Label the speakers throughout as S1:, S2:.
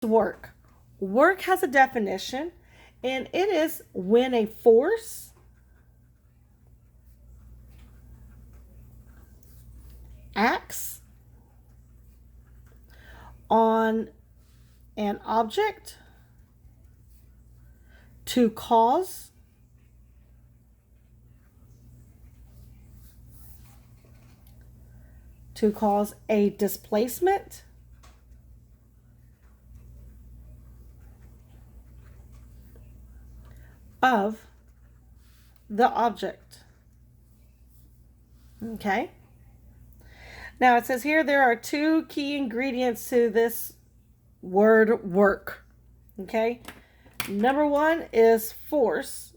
S1: Work. Work has a definition, and it is when a force acts on an object to cause a displacement of the object. Okay? Now it says here there are two key ingredients to this word work. Okay? Number one is force,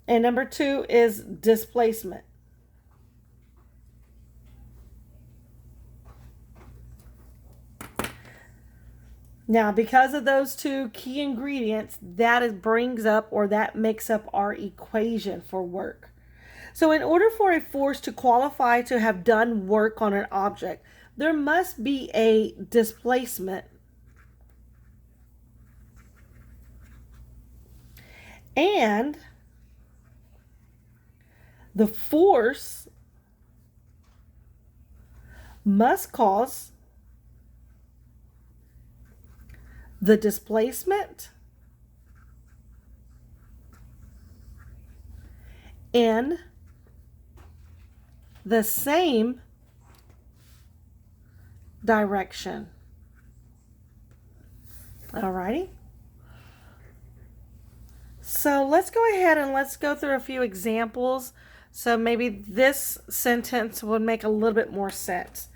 S1: and number two is displacement. Now, because of those two key ingredients, that brings up or that makes up our equation for work. So, in order for a force to qualify to have done work on an object, there must be a displacement and the force must cause the displacement in the same direction. Alrighty. So let's go ahead and let's go through a few examples. So maybe this sentence would make a little bit more sense.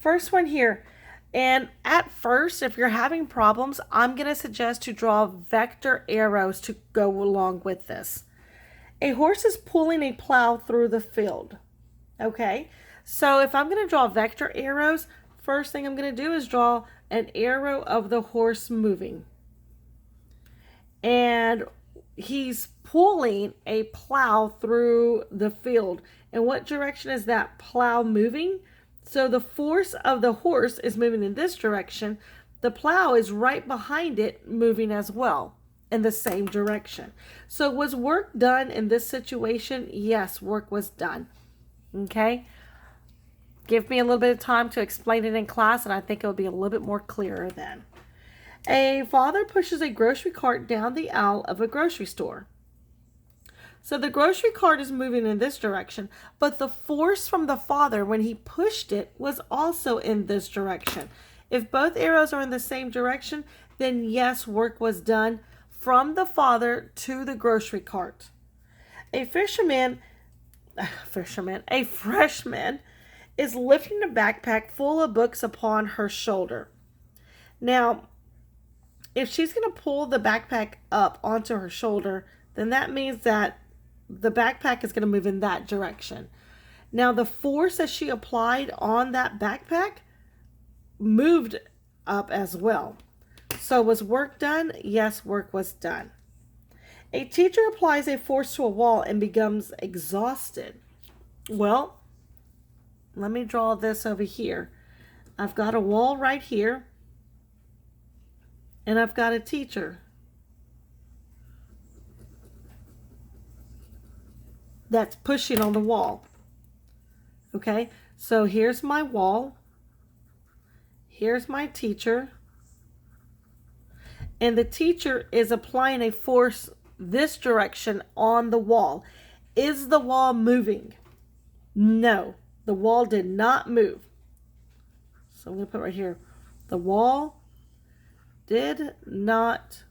S1: First one here. And at first, if you're having problems, I'm going to suggest to draw vector arrows to go along with this. A horse is pulling a plow through the field. Okay, so if I'm going to draw vector arrows, first thing I'm going to do is draw an arrow of the horse moving. And he's pulling a plow through the field. In what direction is that plow moving? So the force of the horse is moving in this direction. The plow is right behind it, moving as well in the same direction. So was work done in this situation? Yes, work was done. Okay? Give me a little bit of time to explain it in class, and I think it'll be a little bit more clearer then. A father pushes a grocery cart down the aisle of a grocery store. So the grocery cart is moving in this direction, but the force from the father when he pushed it was also in this direction. If both arrows are in the same direction, then yes, work was done from the father to the grocery cart. A freshman is lifting a backpack full of books upon her shoulder. Now, if she's going to pull the backpack up onto her shoulder, then that means that the backpack is going to move in that direction. Now, the force that she applied on that backpack moved up as well. So was work done? Yes, work was done. A teacher applies a force to a wall and becomes exhausted. Well, let me draw this over here. I've got a wall right here, and I've got a teacher that's pushing on the wall. Okay, so here's my wall. Here's my teacher. And the teacher is applying a force this direction on the wall. Is the wall moving? No, the wall did not move. So I'm going to put right here. The wall did not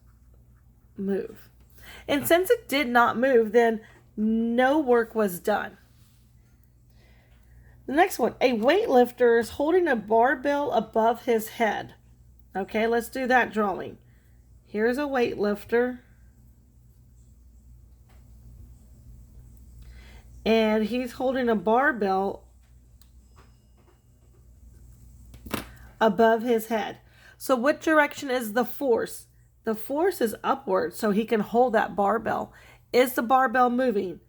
S1: move. And since it did not move, then no work was done. The next one, a weightlifter is holding a barbell above his head. Okay, let's do that drawing. Here's a weightlifter. And he's holding a barbell above his head. So what direction is the force? The force is upward, so he can hold that barbell. Is the barbell moving?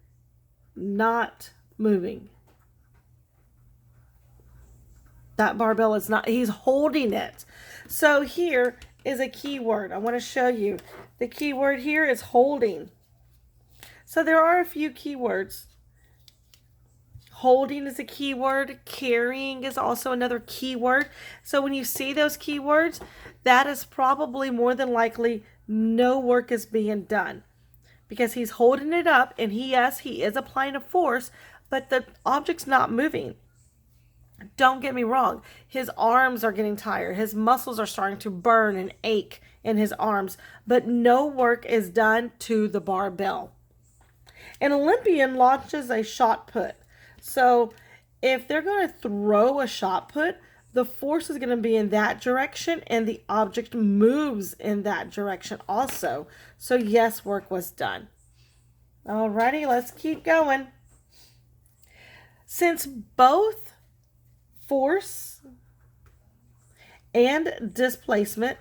S1: Not moving. That barbell is not, he's holding it. So here is a key word. I want to show you. The key word here is holding. So there are a few keywords. Holding is a keyword. Carrying is also another keyword. So when you see those keywords, that is probably more than likely no work is being done. Because he's holding it up, and yes, he is applying a force, but the object's not moving. Don't get me wrong. His arms are getting tired. His muscles are starting to burn and ache in his arms, but no work is done to the barbell. An Olympian launches a shot put. So if they're going to throw a shot put, the force is going to be in that direction, and the object moves in that direction also. So yes, work was done. Alrighty, let's keep going. Since both force and displacement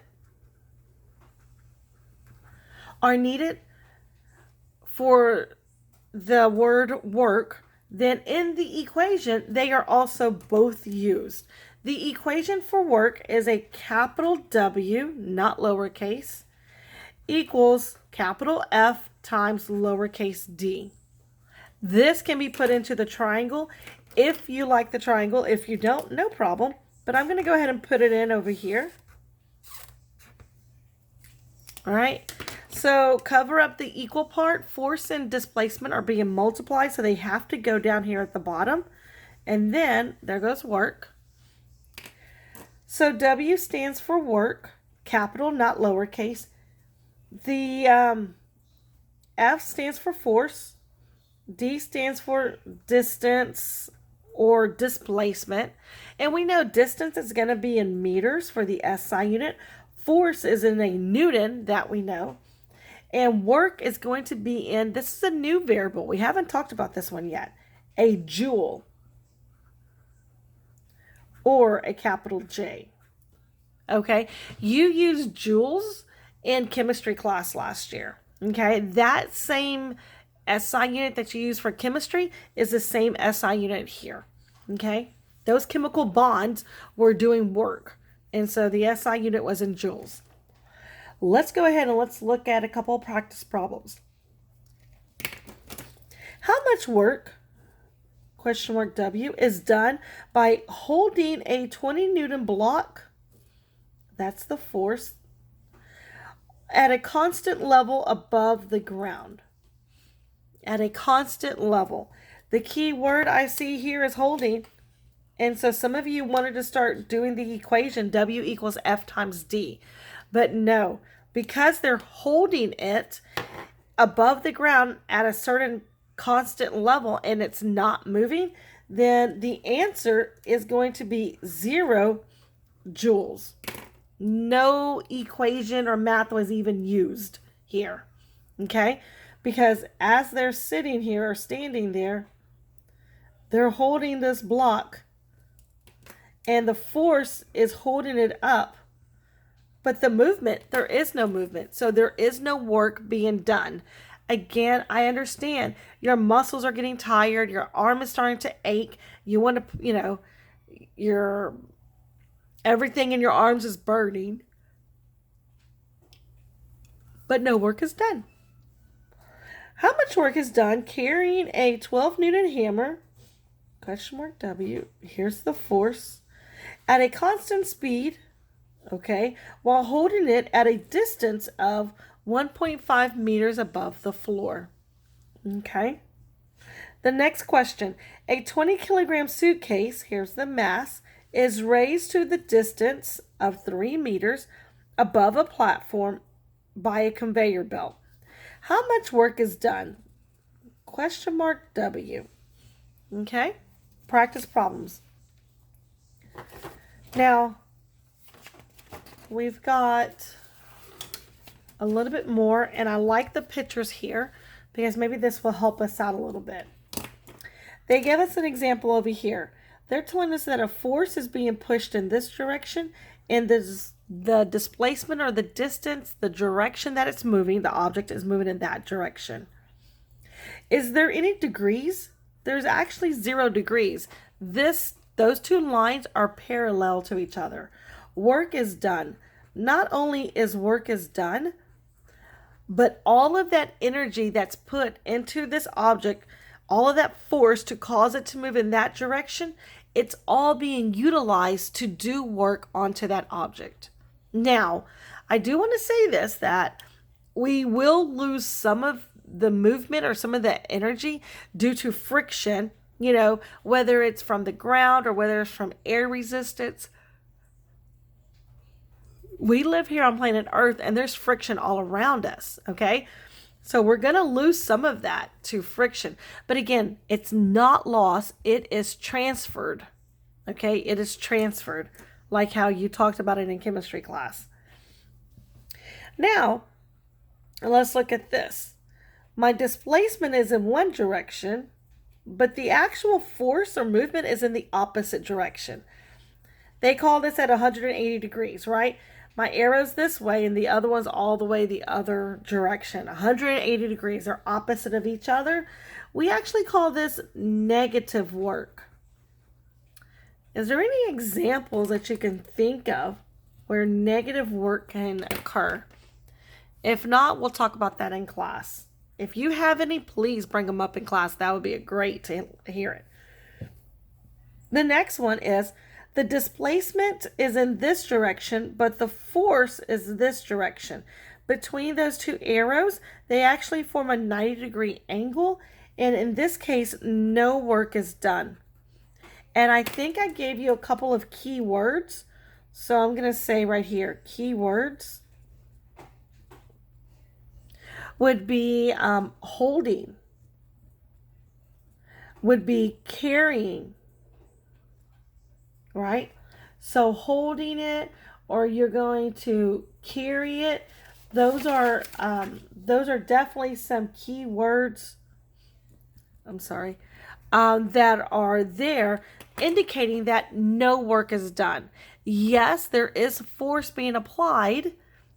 S1: are needed for the word work, then in the equation, they are also both used. The equation for work is a capital W, not lowercase, equals capital F times lowercase d. This can be put into the triangle if you like the triangle. If you don't, no problem. But I'm going to go ahead and put it in over here. All right. So cover up the equal part. Force and displacement are being multiplied, so they have to go down here at the bottom. And then there goes work. So W stands for work, capital, not lowercase. The F stands for force. D stands for distance or displacement. And we know distance is going to be in meters for the SI unit. Force is in a Newton, that we know. And work is going to be in, this is a new variable. We haven't talked about this one yet. A joule. Or a capital J. Okay, you used joules in chemistry class last year. Okay, that same SI unit that you use for chemistry is the same SI unit here. Okay, those chemical bonds were doing work, and so the SI unit was in joules. Let's go ahead and let's look at a couple of practice problems. How much work, question mark W, is done by holding a 20 Newton block, that's the force, at a constant level above the ground? At a constant level. The key word I see here is holding. And so some of you wanted to start doing the equation W equals F times D. But no, because they're holding it above the ground at a certain constant level and it's not moving, then the answer is going to be 0 joules. No equation or math was even used here. Okay? Because as they're sitting here or standing there, they're holding this block and the force is holding it up. But the movement, there is no movement. So there is no work being done. Again, I understand your muscles are getting tired. Your arm is starting to ache. You want to, everything in your arms is burning. But no work is done. How much work is done carrying a 12 Newton hammer, question mark W, here's the force, at a constant speed, okay, while holding it at a distance of 1.5 meters above the floor? Okay. The next question, a 20 kilogram suitcase, here's the mass, is raised to the distance of 3 meters above a platform by a conveyor belt. How much work is done? Question mark W. Okay. Practice problems. Now, we've got a little bit more, and I like the pictures here because maybe this will help us out a little bit. They give us an example over here. They're telling us that a force is being pushed in this direction, and the displacement or the distance, the direction that it's moving, the object is moving in that direction. Is there any degrees? There's actually 0 degrees. Those two lines are parallel to each other. work is done. Not only is work is done, but all of that energy that's put into this object, all of that force to cause it to move in that direction, it's all being utilized to do work onto that object. Now, I do want to say this, that we will lose some of the movement or some of the energy due to friction, whether it's from the ground or whether it's from air resistance. We live here on planet Earth and there's friction all around us, okay? So we're going to lose some of that to friction. But again, it's not lost, it is transferred, okay? It is transferred, like how you talked about it in chemistry class. Now, let's look at this. My displacement is in one direction, but the actual force or movement is in the opposite direction. They call this at 180 degrees, right? My arrow's this way and the other one's all the way the other direction. 180 degrees are opposite of each other. We actually call this negative work. Is there any examples that you can think of where negative work can occur? If not, we'll talk about that in class. If you have any, please bring them up in class. That would be great to hear it. The next one is the displacement is in this direction, but the force is this direction. Between those two arrows, they actually form a 90-degree angle, and in this case, no work is done. And I think I gave you a couple of key words, so I'm going to say right here, key words would be holding, would be carrying, right? So holding it, or you're going to carry it. Those are definitely some key words. I'm sorry, that are there indicating that no work is done. Yes, there is force being applied,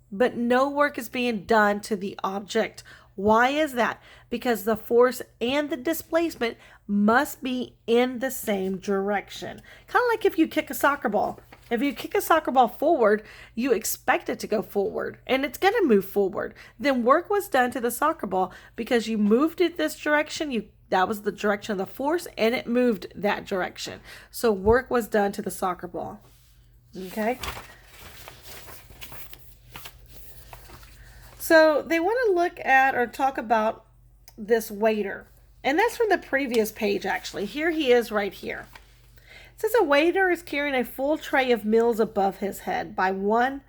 S1: but no work is being done to the object. Why is that? Because the force and the displacement must be in the same direction. Kind of like if you kick a soccer ball. If you kick a soccer ball forward, you expect it to go forward and it's going to move forward. Then work was done to the soccer ball because you moved it this direction. That was the direction of the force and it moved that direction. So work was done to the soccer ball. Okay. So they want to look at or talk about this waiter. And that's from the previous page, actually. Here he is right here. It says a waiter is carrying a full tray of meals above his head by one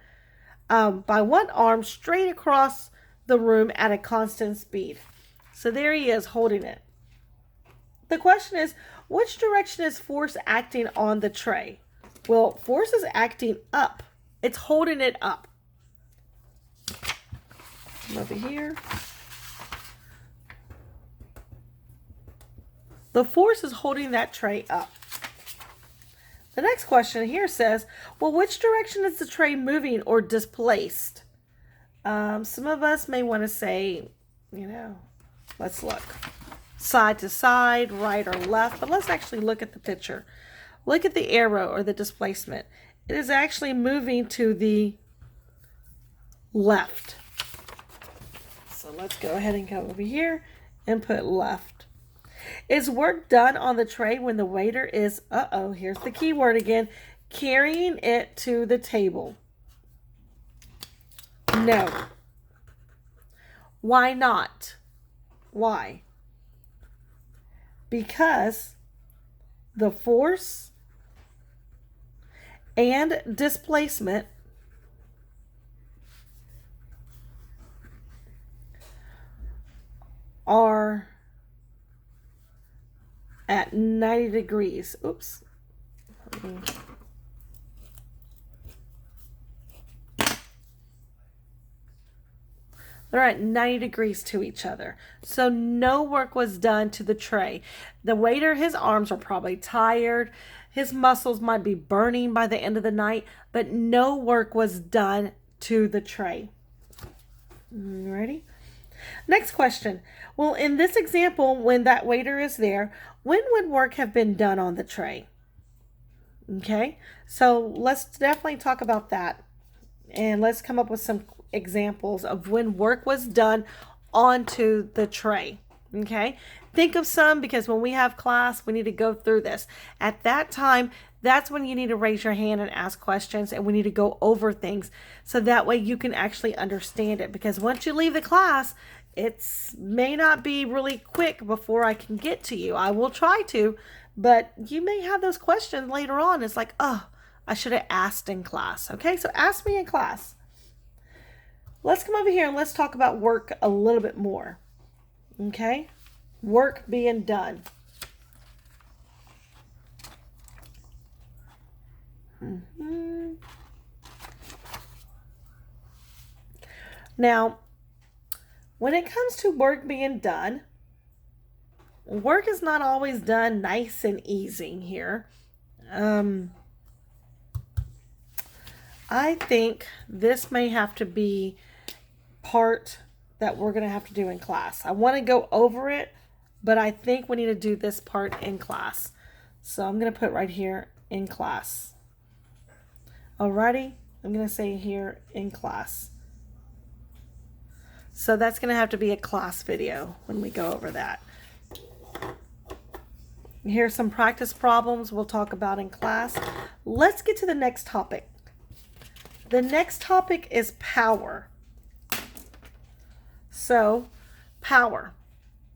S1: arm straight across the room at a constant speed. So there he is holding it. The question is, which direction is force acting on the tray? Well, force is acting up. It's holding it up. Over here. The force is holding that tray up. The next question here says, well, which direction is the tray moving or displaced? Some of us may want to say, let's look. Side to side, right or left, but let's actually look at the picture. Look at the arrow or the displacement. It is actually moving to the left. So let's go ahead and go over here and put left. Is work done on the tray when the waiter is, here's the key word again, carrying it to the table? No. Why not? Why? Because the force and displacement are at 90 degrees. Oops. They're at 90 degrees to each other. So no work was done to the tray. The waiter, his arms are probably tired. His muscles might be burning by the end of the night, but no work was done to the tray. Ready? Next question. Well, in this example, when that waiter is there, when would work have been done on the tray? Okay, so let's definitely talk about that. And let's come up with some examples of when work was done onto the tray. Okay, think of some because when we have class, we need to go through this. At that time, that's when you need to raise your hand and ask questions, and we need to go over things so that way you can actually understand it. Because once you leave the class, it's may not be really quick before I can get to you. I will try to, but you may have those questions later on. It's like, oh, I should have asked in class. Okay, so ask me in class. Let's come over here and let's talk about work a little bit more. Okay, work being done. Now, when it comes to work being done, work is not always done nice and easy here. I think this may have to be part that we're going to have to do in class. I want to go over it, but I think we need to do this part in class. So I'm going to put right here in class. Alrighty, I'm going to say here in class. So that's going to have to be a class video when we go over that. Here's some practice problems we'll talk about in class. Let's get to the next topic. The next topic is power. So, power.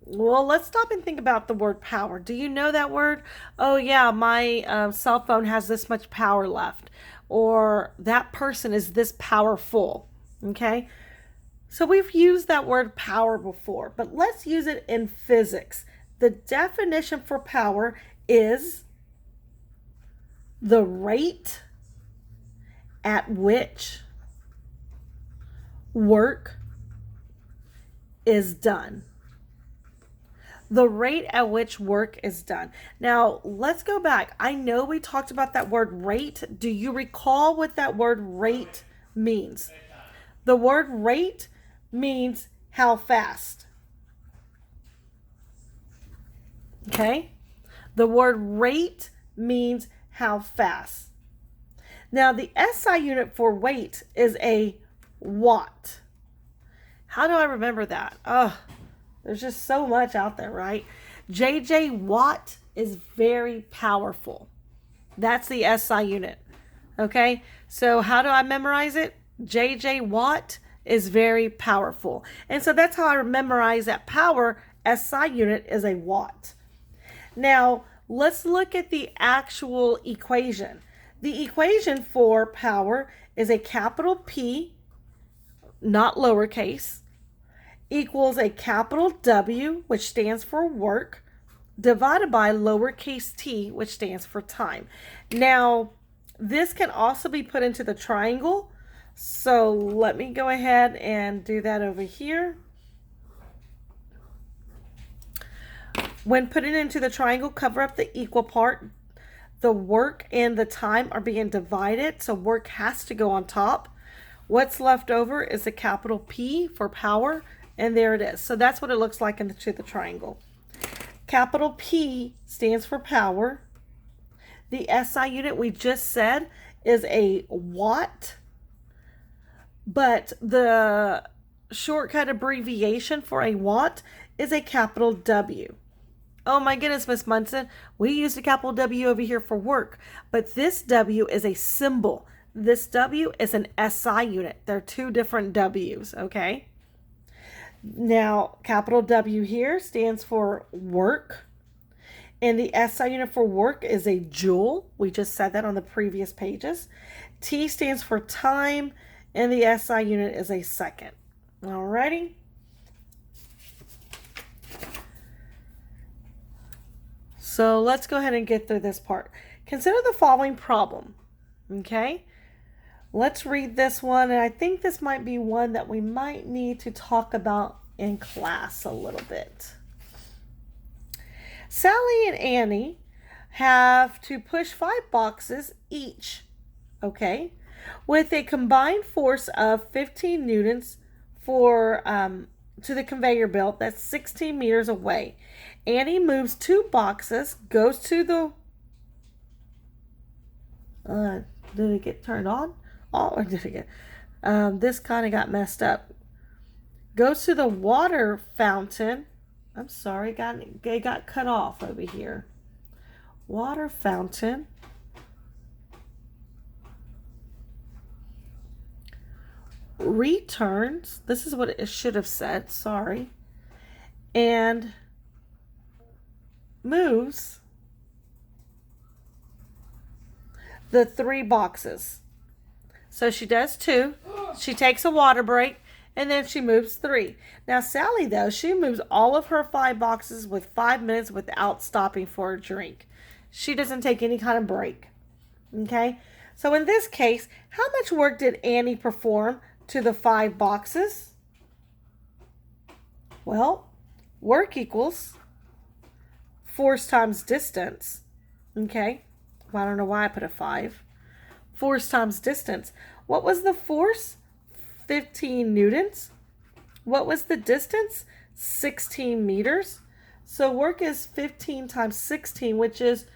S1: Well, let's stop and think about the word power. Do you know that word? Oh, yeah, my cell phone has this much power left. Or that person is this powerful. Okay? So we've used that word power before, but let's use it in physics. The definition for power is the rate at which work is done. The rate at which work is done. Now, let's go back. I know we talked about that word rate. Do you recall what that word rate means? The word rate means how fast. Okay? The word rate means how fast. Now, the SI unit for weight is a watt. How do I remember that? Oh, there's just so much out there, right? JJ Watt is very powerful. That's the SI unit. Okay? So how do I memorize it? JJ Watt is very powerful. And so that's how I memorize that power. SI unit is a watt. Now, let's look at the actual equation. The equation for power is a capital P, not lowercase, equals a capital W, which stands for work, divided by lowercase t, which stands for time. Now, this can also be put into the triangle. So let me go ahead and do that over here. When putting into the triangle, cover up the equal part. The work and the time are being divided, so work has to go on top. What's left over is a capital P for power, and there it is. So that's what it looks like into the triangle. Capital P stands for power. The SI unit we just said is a watt, but the shortcut abbreviation for a watt is a capital W. Oh my goodness, Miss Munson, we used a capital W over here for work, but this W is a symbol. This W is an SI unit. They're two different W's, okay? Now, capital W here stands for work, and the SI unit for work is a joule. We just said that on the previous pages. T stands for time, and the SI unit is a second. Alrighty. So let's go ahead and get through this part. Consider the following problem. Okay? Let's read this one, and I think this might be one that we might need to talk about in class a little bit. Sally and Annie have to push 5 boxes each, okay, with a combined force of 15 newtons for to the conveyor belt that's 16 meters away. Annie moves 2 boxes, goes to the Uh, did it get turned on? Oh, or did it get? This kind of got messed up. Goes to the water fountain. I'm sorry, it got cut off over here. Water fountain. Returns. This is what it should have said. Sorry. And moves the 3 boxes. So she does 2. She takes a water break, and then she moves 3. Now Sally, though, she moves all of her 5 boxes with 5 minutes without stopping for a drink. She doesn't take any kind of break. Okay? So in this case, how much work did Annie perform to the 5 boxes? Well, work equals force times distance. Okay? Well, I don't know why I put a 5. Force times distance. What was the force? 15 newtons. What was the distance? 16 meters. So work is 15 times 16, which is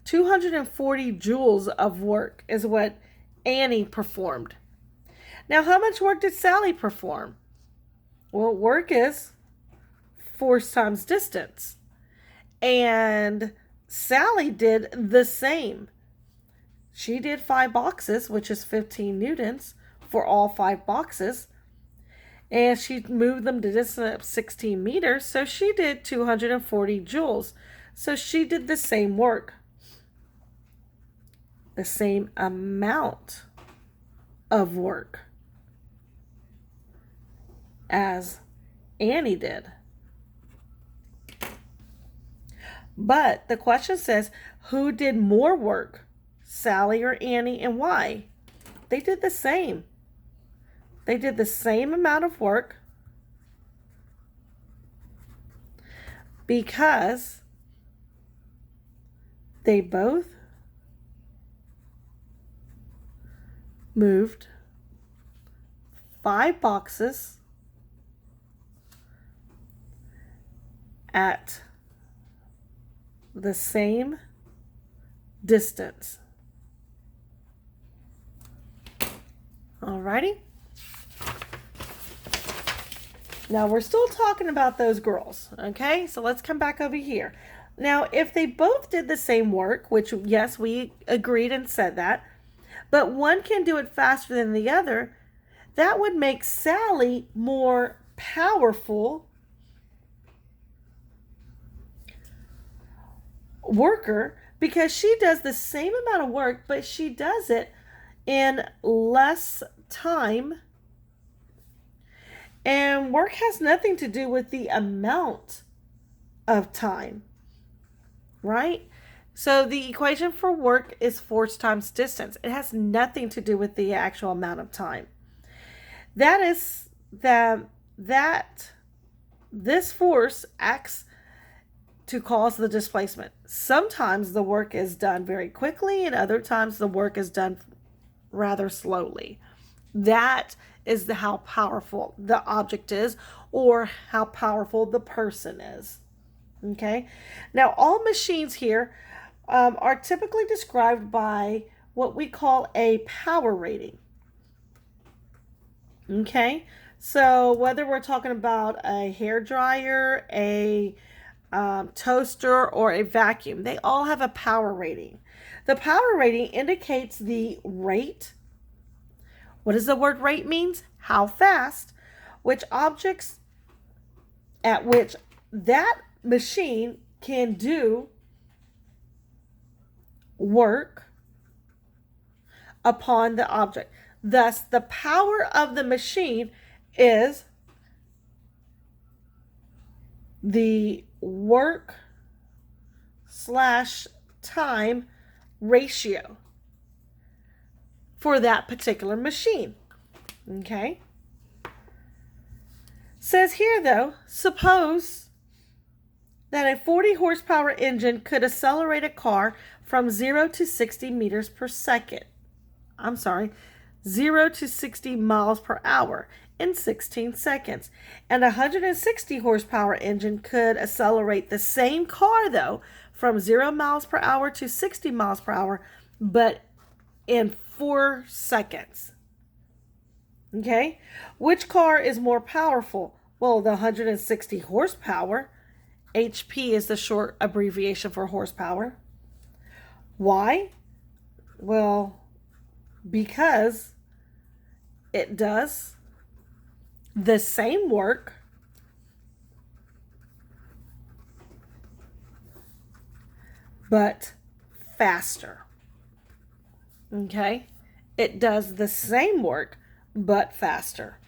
S1: 240 joules of work is what Annie performed. Now, how much work did Sally perform? Well, work is force times distance. And Sally did the same. She did 5 boxes, which is 15 newtons for all 5 boxes. And she moved them to distance of 16 meters, so she did 240 joules. So she did the same work, the same amount of work as Annie did. But the question says, who did more work? Sally or Annie, and why? They did the same. They did the same amount of work because they both moved 5 boxes at the same distance. Alrighty. Now we're still talking about those girls, okay? So let's come back over here. Now, if they both did the same work, which yes, we agreed and said that, but one can do it faster than the other, that would make Sally more powerful worker because she does the same amount of work, but she does it in less time. And work has nothing to do with the amount of time, right? So the equation for work is force times distance. It has nothing to do with the actual amount of time. That is that this force acts to cause the displacement. Sometimes the work is done very quickly, and other times the work is done rather slowly. That is how powerful the object is, or how powerful the person is. Okay? Now, all machines here are typically described by what we call a power rating. Okay? So, whether we're talking about a hair dryer, a toaster, or a vacuum, they all have a power rating. The power rating indicates the rate. What does the word rate means? How fast, which objects at which that machine can do work upon the object. Thus, the power of the machine is the work/time ratio for that particular machine. Okay? Says here, though, suppose that a 40 horsepower engine could accelerate a car from 0 to 60 meters per second. 0 to 60 miles per hour in 16 seconds. And a 160 horsepower engine could accelerate the same car, though, from 0 miles per hour to 60 miles per hour, but in 4 seconds. Okay? Which car is more powerful? Well, the 160 horsepower. HP is the short abbreviation for horsepower. Why? Well, because it does the same work but faster. Okay? It does the same work but faster.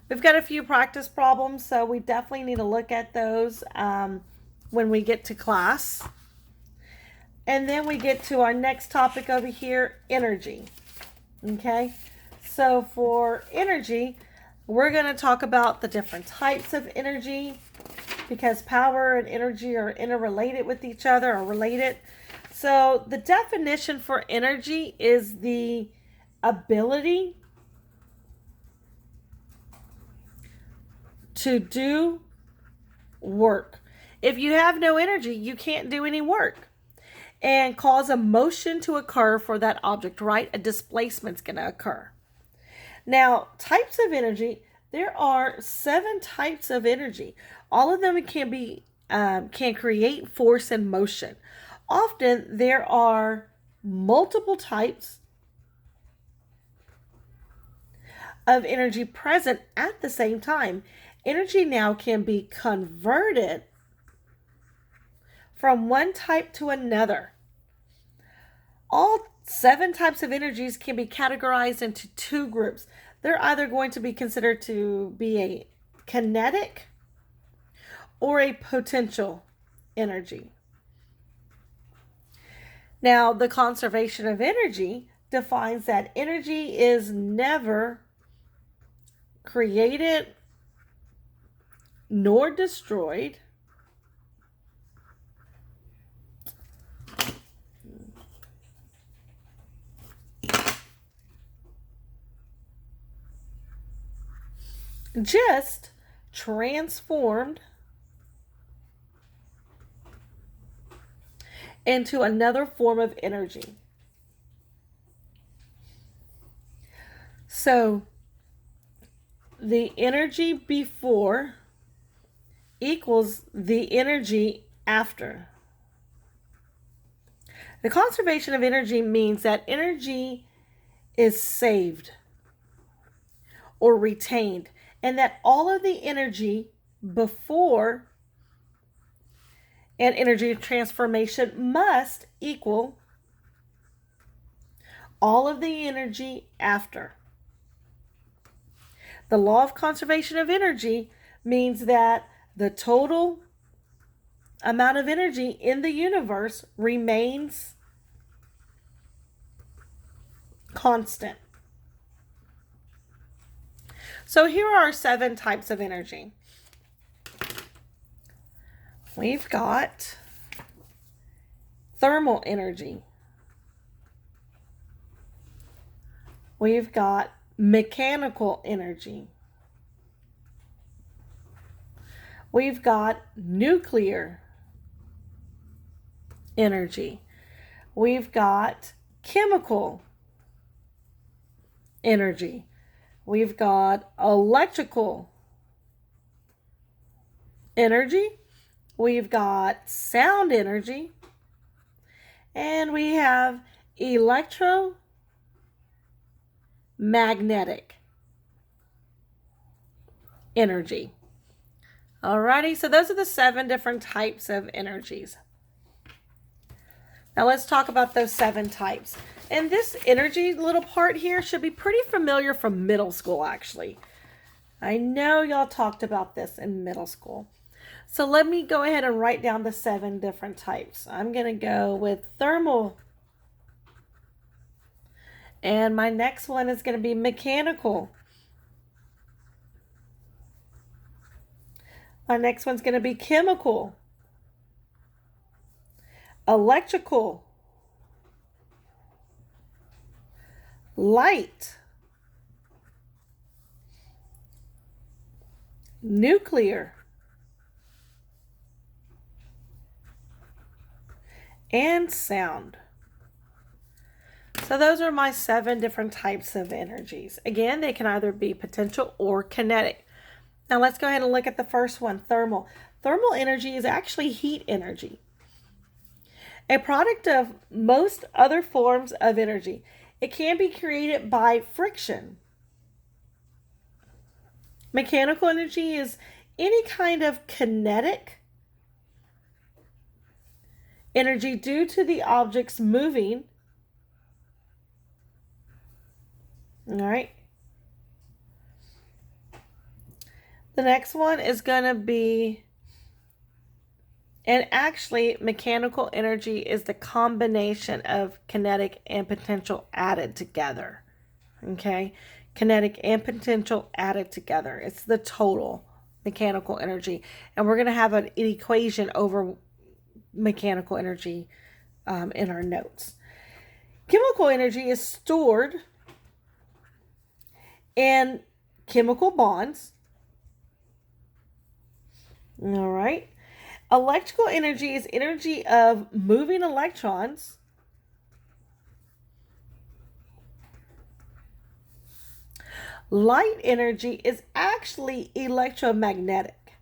S1: We've got a few practice problems, so we definitely need to look at those when we get to class. And then we get to our next topic over here, energy. Okay? So for energy, we're going to talk about the different types of energy because power and energy are interrelated with each other or related. So the definition for energy is the ability to do work. If you have no energy, you can't do any work. And cause a motion to occur for that object, right? A displacement's going to occur. Now, types of energy, there are 7 types of energy. All of them can create force and motion. Often there are multiple types of energy present at the same time. Energy now can be converted from one type to another. All 7 types of energies can be categorized into 2 groups. They're either going to be considered to be a kinetic or a potential energy. Now, the conservation of energy defines that energy is never created nor destroyed, just transformed into another form of energy. So the energy before equals the energy after. The conservation of energy means that energy is saved or retained, and that all of the energy before an energy transformation must equal all of the energy after. The law of conservation of energy means that the total amount of energy in the universe remains constant. So here are 7 types of energy. We've got thermal energy. We've got mechanical energy. We've got nuclear energy. We've got chemical energy. We've got electrical energy. We've got sound energy. And we have electromagnetic energy. Alrighty, so those are the 7 different types of energies. Now let's talk about those 7 types. And this energy little part here should be pretty familiar from middle school, actually. I know y'all talked about this in middle school. So let me go ahead and write down the 7 different types. I'm going to go with thermal. And my next one is going to be mechanical. My next one's going to be chemical, electrical, light, nuclear, and sound. So those are my 7 different types of energies. Again, they can either be potential or kinetic. Now let's go ahead and look at the first one, thermal. Thermal energy is actually heat energy, a product of most other forms of energy. It can be created by friction. Mechanical energy is any kind of kinetic energy due to the objects moving. All right. The next one is going to be, and actually, mechanical energy is the combination of kinetic and potential added together. Okay? Kinetic and potential added together. It's the total mechanical energy. And we're going to have an equation over mechanical energy in our notes. Chemical energy is stored in chemical bonds. All right. Electrical energy is energy of moving electrons. Light energy is actually electromagnetic.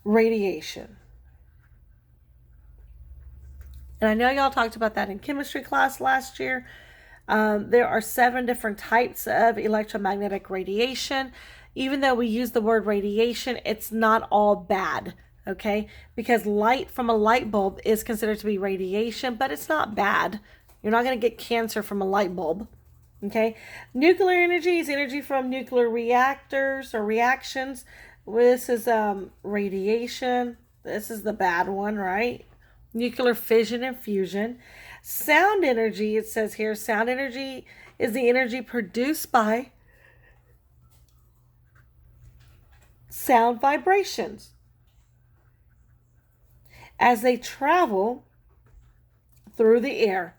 S1: Radiation. And I know y'all talked about that in chemistry class last year. There are 7 different types of electromagnetic radiation. Even though we use the word radiation, it's not all bad, okay? Because light from a light bulb is considered to be radiation, but it's not bad. You're not going to get cancer from a light bulb, okay? Nuclear energy is energy from nuclear reactors or reactions. This is radiation. This is the bad one, right? Nuclear fission and fusion. Sound energy, it says here, sound energy is the energy produced by sound vibrations as they travel through the air,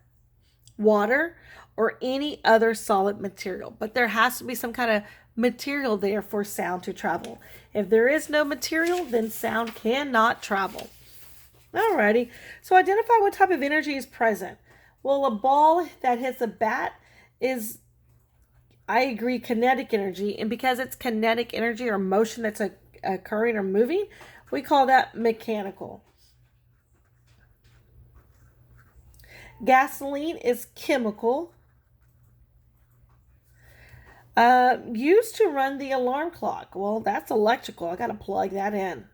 S1: water, or any other solid material. But there has to be some kind of material there for sound to travel. If there is no material, then sound cannot travel. Alrighty, so identify what type of energy is present. Well, a ball that hits a bat is, I agree, kinetic energy. And because it's kinetic energy or motion that's occurring or moving, we call that mechanical. Gasoline is chemical. Used to run the alarm clock. Well, that's electrical. I got to plug that in.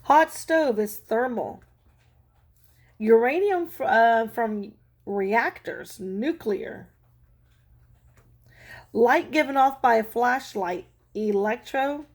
S1: Hot stove is thermal. Uranium from reactors, nuclear. Light given off by a flashlight, electromagnetic.